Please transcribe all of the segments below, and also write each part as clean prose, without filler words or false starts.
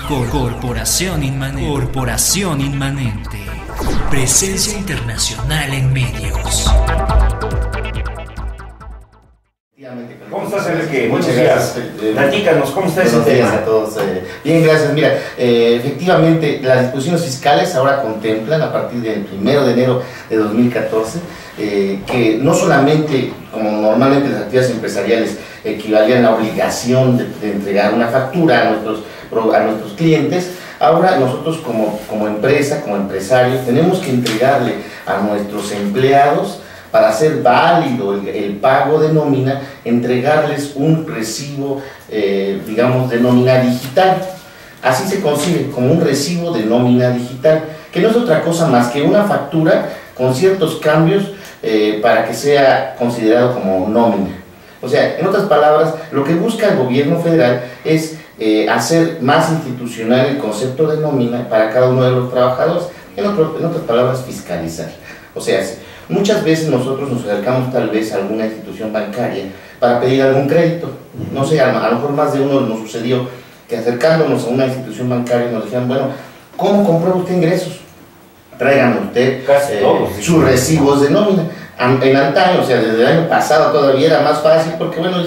Corporación Inmanente. Presencia internacional en medios. ¿Cómo estás, Enrique? Muchas gracias. Platícanos, ¿cómo está ese tema? Buenos días a todos. Bien, gracias. Mira, efectivamente, las disposiciones fiscales ahora contemplan, a partir del 1 de enero de 2014, que no solamente, como normalmente las actividades empresariales equivalían a la obligación de entregar una factura a nuestros clientes, ahora nosotros como empresa, como empresarios, tenemos que entregarle a nuestros empleados, para hacer válido el pago de nómina, entregarles un recibo, digamos, de nómina digital. Así se concibe, como un recibo de nómina digital, que no es otra cosa más que una factura con ciertos cambios para que sea considerado como nómina. O sea, en otras palabras, lo que busca el gobierno federal es hacer más institucional el concepto de nómina para cada uno de los trabajadores, en otras palabras, fiscalizar. O sea, muchas veces nosotros nos acercamos tal vez a alguna institución bancaria para pedir algún crédito. No sé, a lo mejor más de uno nos sucedió que acercándonos a una institución bancaria nos decían, bueno, ¿cómo comprueba usted ingresos? Tráigame usted sus recibos de nómina. En antaño, o sea, desde el año pasado todavía era más fácil porque, bueno,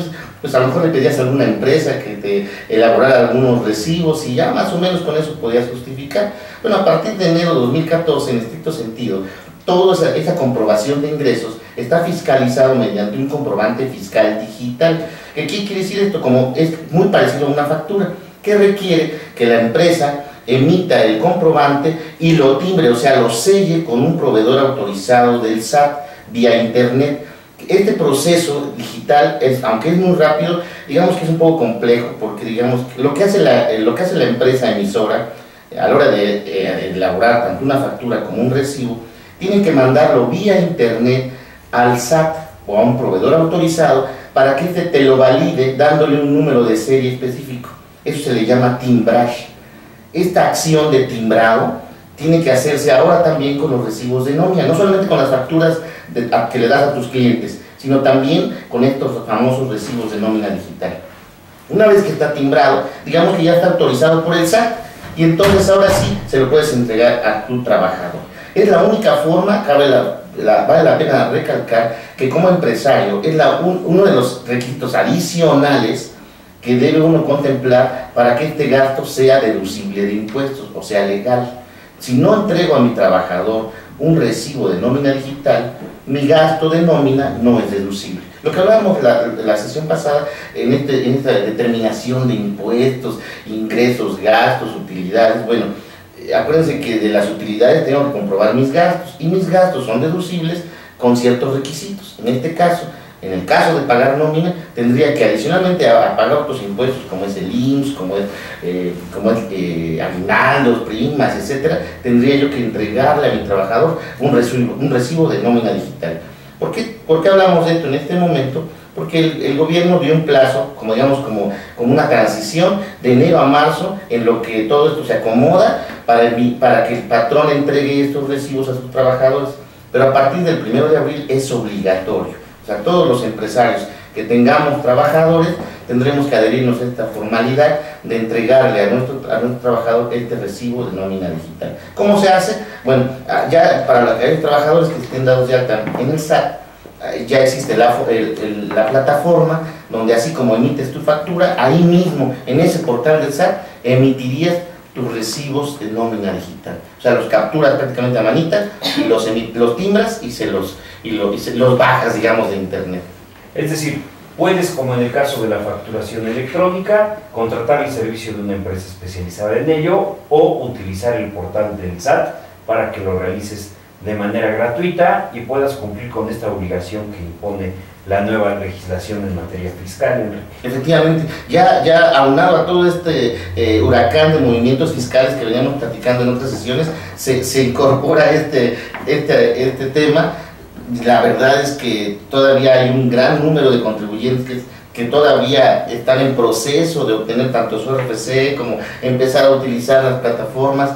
pues a lo mejor le pedías a alguna empresa que te elaborara algunos recibos y ya más o menos con eso podías justificar. Bueno, a partir de enero de 2014, en estricto sentido, toda esa comprobación de ingresos está fiscalizado mediante un comprobante fiscal digital. ¿Qué quiere decir esto? Como es muy parecido a una factura, que requiere que la empresa emita el comprobante y lo timbre, o sea, lo selle con un proveedor autorizado del SAT vía internet. Este proceso digital, aunque es muy rápido, digamos que es un poco complejo, porque digamos lo que hace la empresa emisora a la hora de elaborar tanto una factura como un recibo, tienen que mandarlo vía internet al SAT o a un proveedor autorizado para que te lo valide dándole un número de serie específico. Eso se le llama timbraje. Esta acción de timbrado tiene que hacerse ahora también con los recibos de nómina, no solamente con las facturas que le das a tus clientes, sino también con estos famosos recibos de nómina digital. Una vez que está timbrado, digamos que ya está autorizado por el SAT, y entonces ahora sí se lo puedes entregar a tu trabajador. Es la única forma, vale la pena recalcar, que como empresario es uno de los requisitos adicionales que debe uno contemplar para que este gasto sea deducible de impuestos, o sea, legal. Si no entrego a mi trabajador un recibo de nómina digital, mi gasto de nómina no es deducible. Lo que hablábamos la sesión pasada, en esta determinación de impuestos, ingresos, gastos, utilidades, bueno, acuérdense que de las utilidades tengo que comprobar mis gastos, y mis gastos son deducibles con ciertos requisitos. En este caso, en el caso de pagar nómina, tendría que adicionalmente a pagar otros impuestos como es el IMSS, como es aguinaldos, primas, etcétera, tendría yo que entregarle a mi trabajador un recibo de nómina digital. ¿Por qué hablamos de esto en este momento? Porque el gobierno dio un plazo, como una transición de enero a marzo, en lo que todo esto se acomoda para que el patrón entregue estos recibos a sus trabajadores, pero a partir del 1 de abril es obligatorio. O sea, todos los empresarios que tengamos trabajadores tendremos que adherirnos a esta formalidad de entregarle a nuestro trabajador este recibo de nómina digital. ¿Cómo se hace? Bueno, ya para aquellos trabajadores que estén dados de alta en el SAT, ya existe la plataforma donde así como emites tu factura, ahí mismo, en ese portal del SAT, emitirías tus recibos de nómina digital. O sea, los capturas prácticamente a manita, y los timbras y los bajas, digamos, de internet. Es decir, puedes, como en el caso de la facturación electrónica, contratar el servicio de una empresa especializada en ello o utilizar el portal del SAT para que lo realices de manera gratuita y puedas cumplir con esta obligación que impone la nueva legislación en materia fiscal, Enrique. Efectivamente, ya aunado a todo este huracán de movimientos fiscales que veníamos platicando en otras sesiones, se incorpora este tema. La verdad es que todavía hay un gran número de contribuyentes que todavía están en proceso de obtener tanto su RFC como empezar a utilizar las plataformas.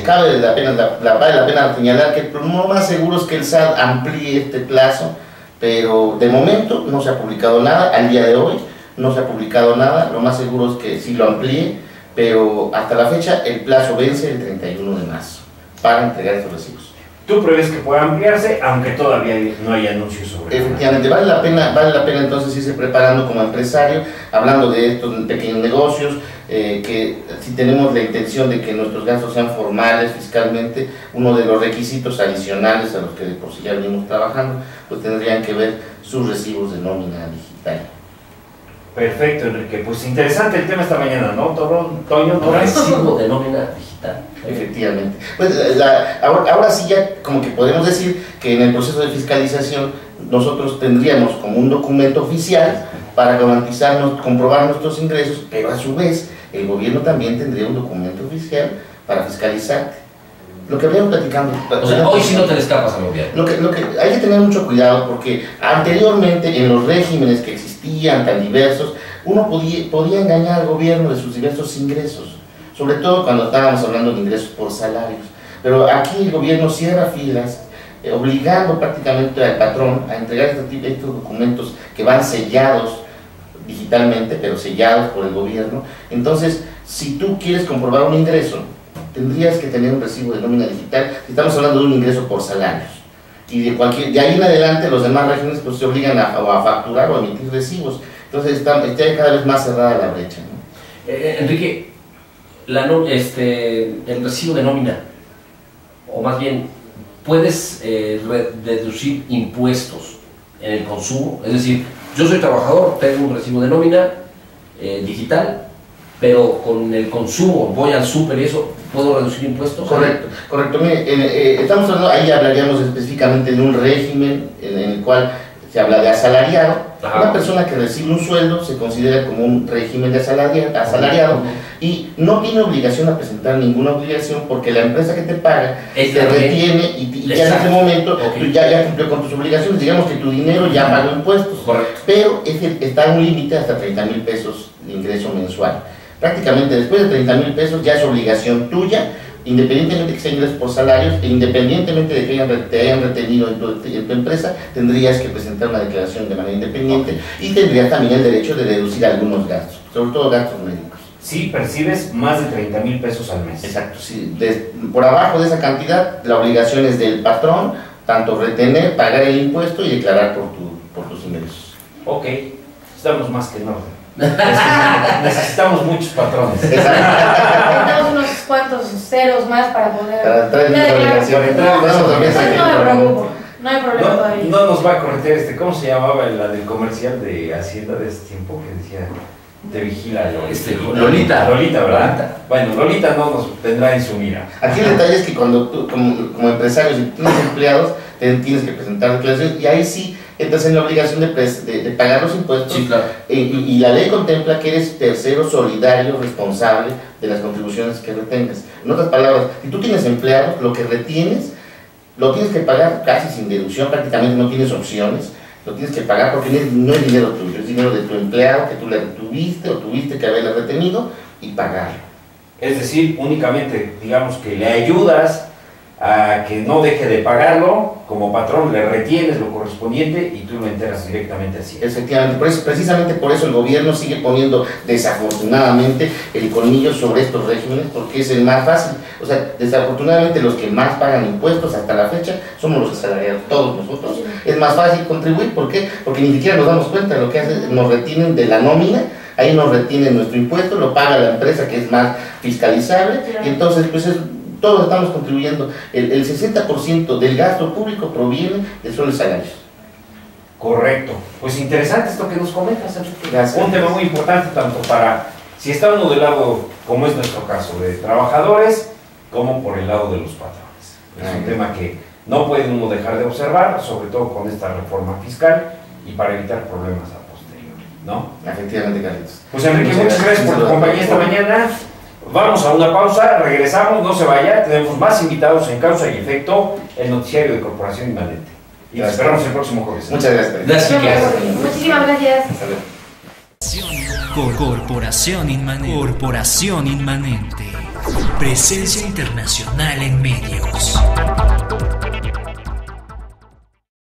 Vale la pena señalar que lo más seguro es que el SAT amplíe este plazo, pero de momento no se ha publicado nada, al día de hoy no se ha publicado nada. Lo más seguro es que sí lo amplíe, pero hasta la fecha el plazo vence el 31 de marzo para entregar estos recibos. ¿Tú prevés que pueda ampliarse, aunque todavía no hay anuncios sobre eso? Efectivamente, vale la pena entonces irse preparando como empresario, hablando de estos pequeños negocios, que si tenemos la intención de que nuestros gastos sean formales fiscalmente, uno de los requisitos adicionales a los que de por sí ya venimos trabajando, pues tendrían que ver sus recibos de nómina digital. Perfecto, Enrique. Pues interesante el tema esta mañana, ¿no, Toño? Recibo de nómina digital. Efectivamente. Pues ahora sí ya como que podemos decir que en el proceso de fiscalización nosotros tendríamos como un documento oficial para garantizarnos, comprobar nuestros ingresos, pero a su vez el gobierno también tendría un documento oficial para fiscalizarte. Lo que habíamos platicando. O sea, hoy sí no te le escapas al gobierno. Lo que hay que tener mucho cuidado porque anteriormente en los regímenes que existían tan diversos, uno podía engañar al gobierno de sus diversos ingresos, sobre todo cuando estábamos hablando de ingresos por salarios. Pero aquí el gobierno cierra filas, obligando prácticamente al patrón a entregar estos documentos que van sellados digitalmente, pero sellados por el gobierno. Entonces, si tú quieres comprobar un ingreso, tendrías que tener un recibo de nómina digital. Estamos hablando de un ingreso por salarios. Y de ahí en adelante los demás regímenes pues, se obligan a facturar o a emitir recibos. Entonces está cada vez más cerrada la brecha, ¿no? Enrique, el recibo de nómina, o más bien, ¿puedes deducir impuestos en el consumo? Es decir, yo soy trabajador, tengo un recibo de nómina digital, pero con el consumo, voy al súper y eso, ¿puedo reducir impuestos? Correcto. Estamos hablando, ahí hablaríamos específicamente de un régimen en el cual se habla de asalariado. Ajá. Una persona que recibe un sueldo se considera como un régimen de asalariado y no tiene obligación a presentar ninguna obligación porque la empresa que te paga te retiene y ya en ese momento tú ya cumplió con tus obligaciones. Digamos que tu dinero ya pagó impuestos. Correcto. Pero está en un límite hasta 30,000 pesos de ingreso mensual. Prácticamente después de 30,000 pesos ya es obligación tuya, independientemente de que sea ingresos por salarios e independientemente de que te hayan retenido en tu empresa, tendrías que presentar una declaración de manera independiente y tendrías también el derecho de deducir algunos gastos, sobre todo gastos médicos. Si percibes más de 30,000 pesos al mes. Exacto, sí. Por abajo de esa cantidad, la obligación es del patrón, tanto retener, pagar el impuesto y declarar por tus ingresos. Ok, estamos más que en orden. Necesitamos muchos patrones. Necesitamos unos cuantos ceros más para poder... traer mis obligaciones. No hay problema todavía. No nos va a corretear ¿cómo se llamaba la del comercial de Hacienda de ese tiempo que decía te vigila Lolita, ¿verdad? Lolita. Bueno, Lolita no nos tendrá en su mira. Aquí el detalle es que cuando tú, como empresario, si tienes empleados, tienes que presentar declaraciones y ahí sí entras en la obligación de pagar los impuestos. Sí, claro. Y la ley contempla que eres tercero solidario responsable de las contribuciones que retengas. En otras palabras, si tú tienes empleados, lo que retienes lo tienes que pagar casi sin deducción, prácticamente no tienes opciones, lo tienes que pagar porque no es dinero tuyo, es dinero de tu empleado que tú le retuviste o tuviste que haberle retenido y pagarlo. Es decir, únicamente, digamos que le ayudas a que no deje de pagarlo, como patrón le retienes lo correspondiente y tú lo enteras directamente así. Efectivamente, precisamente por eso el gobierno sigue poniendo desafortunadamente el colmillo sobre estos regímenes porque es el más fácil. O sea, desafortunadamente los que más pagan impuestos hasta la fecha somos los asalariados, todos nosotros. Es más fácil contribuir, ¿por qué? Porque ni siquiera nos damos cuenta de lo que hacen, nos retienen de la nómina. Ahí nos retienen nuestro impuesto, lo paga la empresa que es más fiscalizable y entonces pues todos estamos contribuyendo. El 60% del gasto público proviene de sueldos salarios. Correcto. Pues interesante esto que nos comentas, Enrique. Gracias. Un tema muy importante tanto para, si está uno del lado, como es nuestro caso, de trabajadores, como por el lado de los patrones. Es un tema que no puede uno dejar de observar, sobre todo con esta reforma fiscal y para evitar problemas a posteriori, ¿no? Efectivamente, Carlitos. Pues Enrique, muchas gracias por tu compañía esta mañana. Vamos a una pausa, regresamos, no se vaya, tenemos más invitados en Causa y Efecto, el noticiario de Corporación Inmanente. Y nos esperamos el próximo jueves. Muchas gracias. Gracias. Muchísimas gracias. Corporación Inmanente. Presencia internacional en medios.